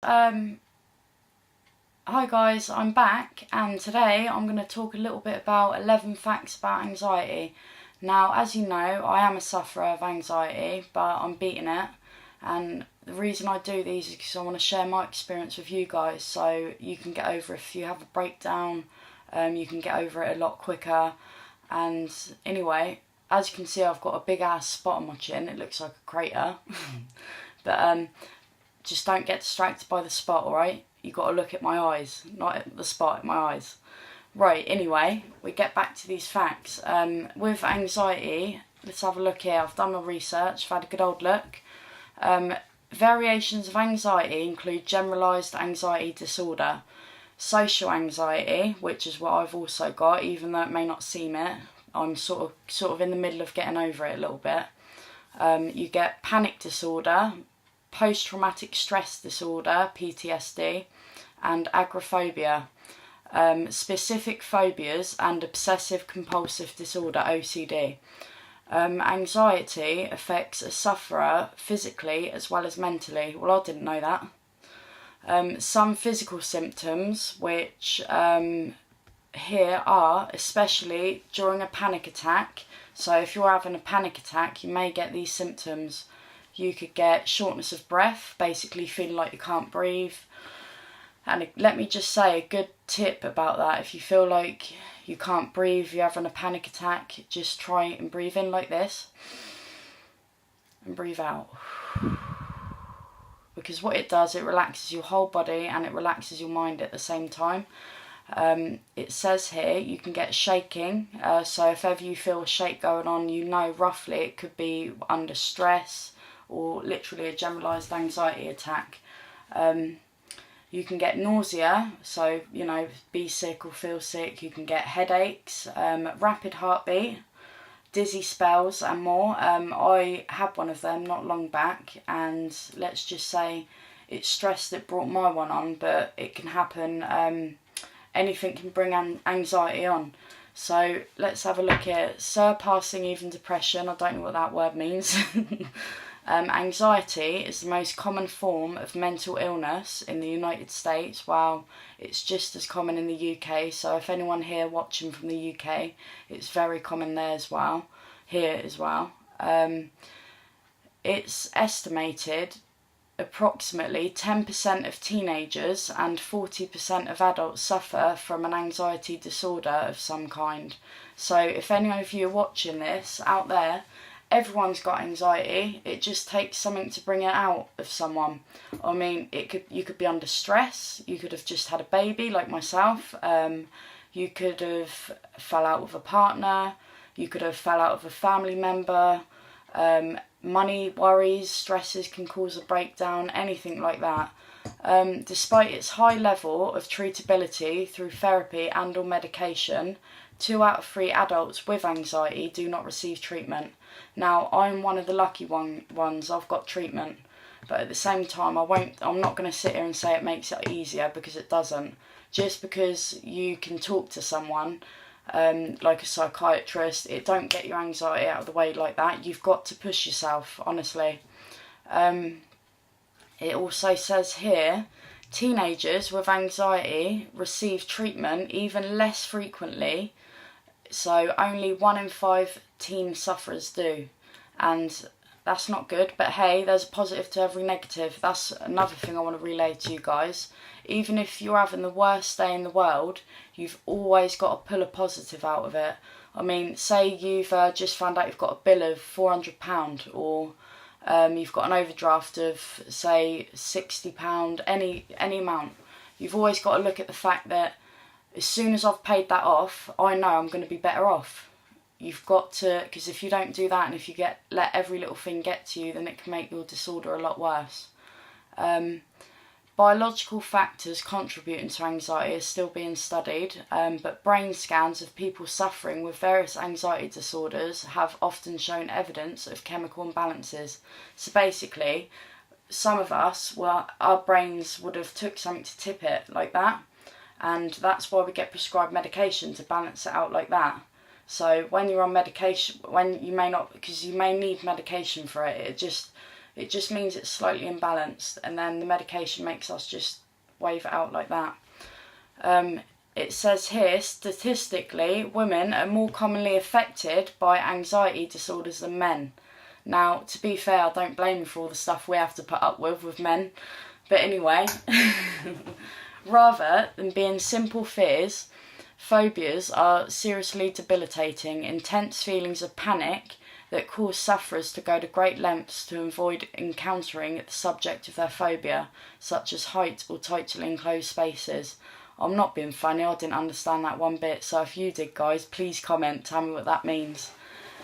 Hi guys, I'm back and today I'm going to talk a little bit about 11 facts about anxiety. Now, as you know, I am a sufferer of anxiety, but I'm beating it, and the reason I do these is because I want to share my experience with you guys so you can get over if you have a breakdown, you can get over it a lot quicker. And anyway, as you can see, I've got a big ass spot on my chin. It looks like a crater. But just don't get distracted by the spot, alright? You got to look at my eyes, not at the spot, at my eyes. Right, anyway, we get back to these facts. With anxiety, let's have a look here. I've done my research, I've had a good old look. Variations of anxiety include generalised anxiety disorder, social anxiety, which is what I've also got, even though it may not seem it. I'm sort of in the middle of getting over it a little bit. You get panic disorder, post-traumatic stress disorder, PTSD, and agoraphobia, specific phobias, and obsessive compulsive disorder, OCD. Anxiety affects a sufferer physically as well as mentally. Well, I didn't know that. Some physical symptoms, which here are especially during a panic attack. So if you're having a panic attack, you may get these symptoms. You could get shortness of breath, basically feeling like you can't breathe. And let me just say a good tip about that. If you feel like you can't breathe, you're having a panic attack, just try and breathe in like this. And breathe out. Because what it does, it relaxes your whole body and it relaxes your mind at the same time. It says here you can get shaking. So if ever you feel a shake going on, you know roughly it could be under stress, or literally a generalised anxiety attack. You can get nausea, so, you know, be sick or feel sick. You can get headaches, rapid heartbeat, dizzy spells and more. I had one of them not long back, and let's just say it's stress that brought my one on, but it can happen. Anything can bring anxiety on. So let's have a look here. Surpassing even depression, I don't know what that word means. Anxiety is the most common form of mental illness in the United States, while it's just as common in the UK. So if anyone here watching from the UK, it's very common there as well, here as well. It's estimated approximately 10% of teenagers and 40% of adults suffer from an anxiety disorder of some kind. So if any of you are watching this out there, everyone's got anxiety. It just takes something to bring it out of someone. I mean, you could be under stress. You could have just had a baby, like myself. You could have fell out with a partner. You could have fell out with a family member. Money worries, stresses can cause a breakdown, anything like that. Despite its high level of treatability through therapy and or medication, 2 out of 3 adults with anxiety do not receive treatment. Now, I'm one of the lucky ones. I've got treatment, but at the same time, I'm not going to sit here and say it makes it easier, because it doesn't. Just because you can talk to someone, like a psychiatrist, it don't get your anxiety out of the way like that. You've got to push yourself, honestly. It also says here, teenagers with anxiety receive treatment even less frequently. So only 1 in 5 teen sufferers do, and that's not good. But hey, there's a positive to every negative. That's another thing I want to relay to you guys. Even if you're having the worst day in the world, you've always got to pull a positive out of it. I mean, say you've just found out you've got a bill of £400, or you've got an overdraft of, say, £60, any amount. You've always got to look at the fact that as soon as I've paid that off, I know I'm going to be better off. You've got to, because if you don't do that, and if you let every little thing get to you, then it can make your disorder a lot worse. Biological factors contributing to anxiety are still being studied, but brain scans of people suffering with various anxiety disorders have often shown evidence of chemical imbalances. So basically, some of us, well, our brains would have took something to tip it like that, and that's why we get prescribed medication to balance it out like that. So when you're on medication, when you may not, because you may need medication for it, It just means it's slightly imbalanced, and then the medication makes us just wave it out like that. It says here, statistically, women are more commonly affected by anxiety disorders than men. Now, to be fair, I don't blame you for all the stuff we have to put up with men. But anyway, rather than being simple fears, phobias are seriously debilitating, intense feelings of panic that cause sufferers to go to great lengths to avoid encountering the subject of their phobia, such as height or tightly enclosed spaces. I'm not being funny, I didn't understand that one bit, so if you did, guys, please comment, tell me what that means.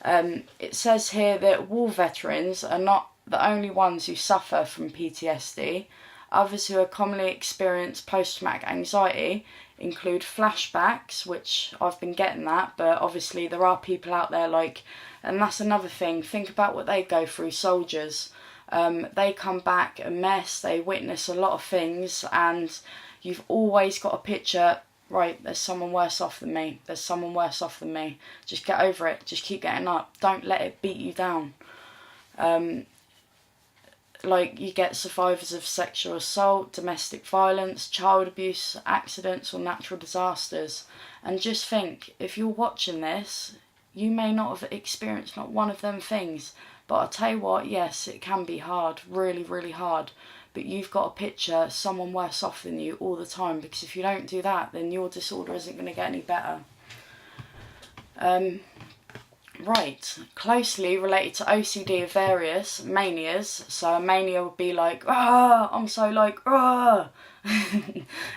It says here that war veterans are not the only ones who suffer from PTSD. Others who are commonly experience post-traumatic anxiety include flashbacks, which I've been getting that, but obviously there are people out there like, and that's another thing, think about what they go through, soldiers. They come back a mess, they witness a lot of things, and you've always got a picture, right, there's someone worse off than me, there's someone worse off than me. Just get over it, just keep getting up, don't let it beat you down. Like, you get survivors of sexual assault, domestic violence, child abuse, accidents or natural disasters. And just think, if you're watching this, you may not have experienced not one of them things, but I'll tell you what, yes, it can be hard, really, really hard. But you've got to picture someone worse off than you all the time, because if you don't do that, then your disorder isn't going to get any better. Right, closely related to OCD are various manias. So a mania would be like, I'm so like,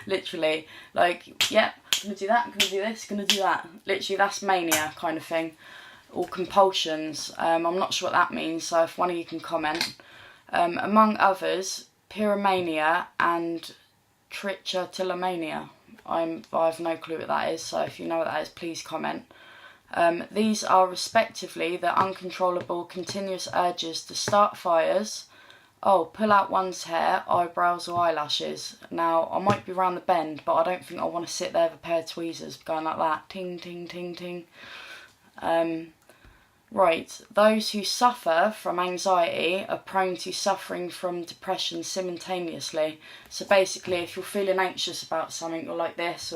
literally, like, yep, gonna do that, gonna do this, gonna do that. Literally, that's mania kind of thing. Or compulsions. I'm not sure what that means, so if one of you can comment. Among others, pyromania and trichotillomania. I have no clue what that is, so if you know what that is, please comment. These are respectively the uncontrollable continuous urges to start fires, pull out one's hair, eyebrows or eyelashes. Now, I might be round the bend, but I don't think I want to sit there with a pair of tweezers going like that. Ting, ting, ting, ting. Right, those who suffer from anxiety are prone to suffering from depression simultaneously. So basically, if you're feeling anxious about something, you're like this,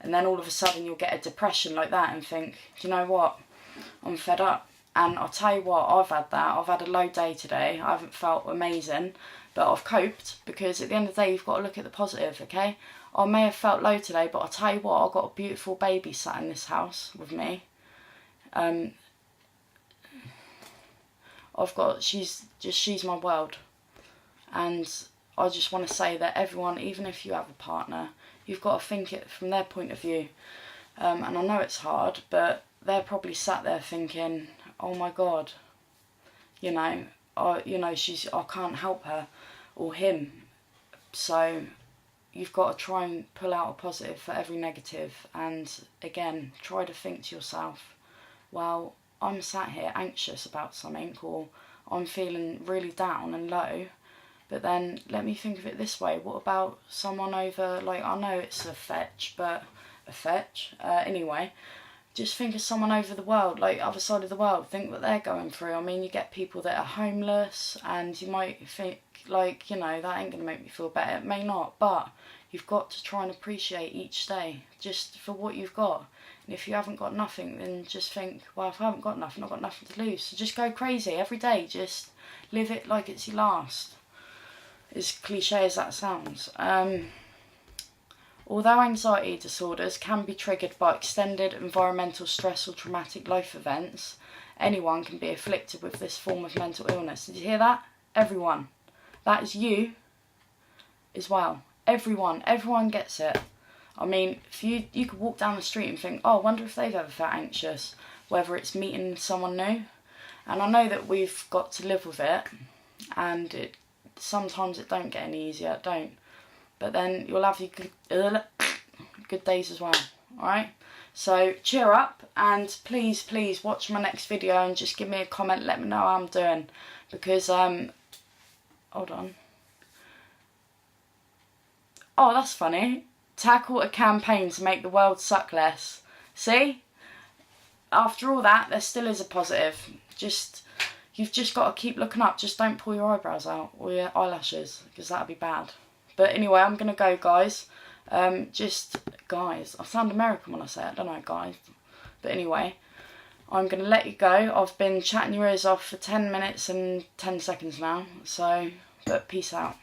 and then all of a sudden you'll get a depression like that and think, do you know what, I'm fed up. And I'll tell you what, I've had that. I've had a low day today. I haven't felt amazing, but I've coped, because at the end of the day, you've got to look at the positive, okay? I may have felt low today, but I'll tell you what, I've got a beautiful baby sat in this house with me. She's my world. And I just want to say that everyone, even if you have a partner, you've got to think it from their point of view. And I know it's hard, but they're probably sat there thinking, oh my God, I can't help her or him. So you've got to try and pull out a positive for every negative. And again, try to think to yourself, well, I'm sat here anxious about something, or I'm feeling really down and low, but then let me think of it this way. What about someone over, like, I know it's anyway, just think of someone over the world, like other side of the world, think what they're going through. I mean, you get people that are homeless, and you might think, like, that ain't going to make me feel better. It may not, but you've got to try and appreciate each day, just for what you've got. And if you haven't got nothing, then just think, well, if I haven't got nothing, I've got nothing to lose. So just go crazy every day, just live it like it's your last. As cliche as that sounds. Although anxiety disorders can be triggered by extended environmental stress or traumatic life events, anyone can be afflicted with this form of mental illness. Did you hear that? Everyone. That is you as well. Everyone gets it. I mean, if you could walk down the street and think, I wonder if they've ever felt anxious, whether it's meeting someone new. And I know that we've got to live with it, and sometimes it don't get any easier, it don't. But then you'll have your good days as well, alright? So cheer up, and please watch my next video and just give me a comment, let me know how I'm doing. Because, hold on. Oh, that's funny. Tackle a campaign to make the world suck less. See? After all that, there still is a positive. Just, you've just got to keep looking up. Just don't pull your eyebrows out or your eyelashes, because that'd be bad. But anyway, I'm going to go, guys. Guys, I sound American when I say it, don't I, guys? But anyway, I'm going to let you go. I've been chatting your ears off for 10 minutes and 10 seconds now. So, but peace out.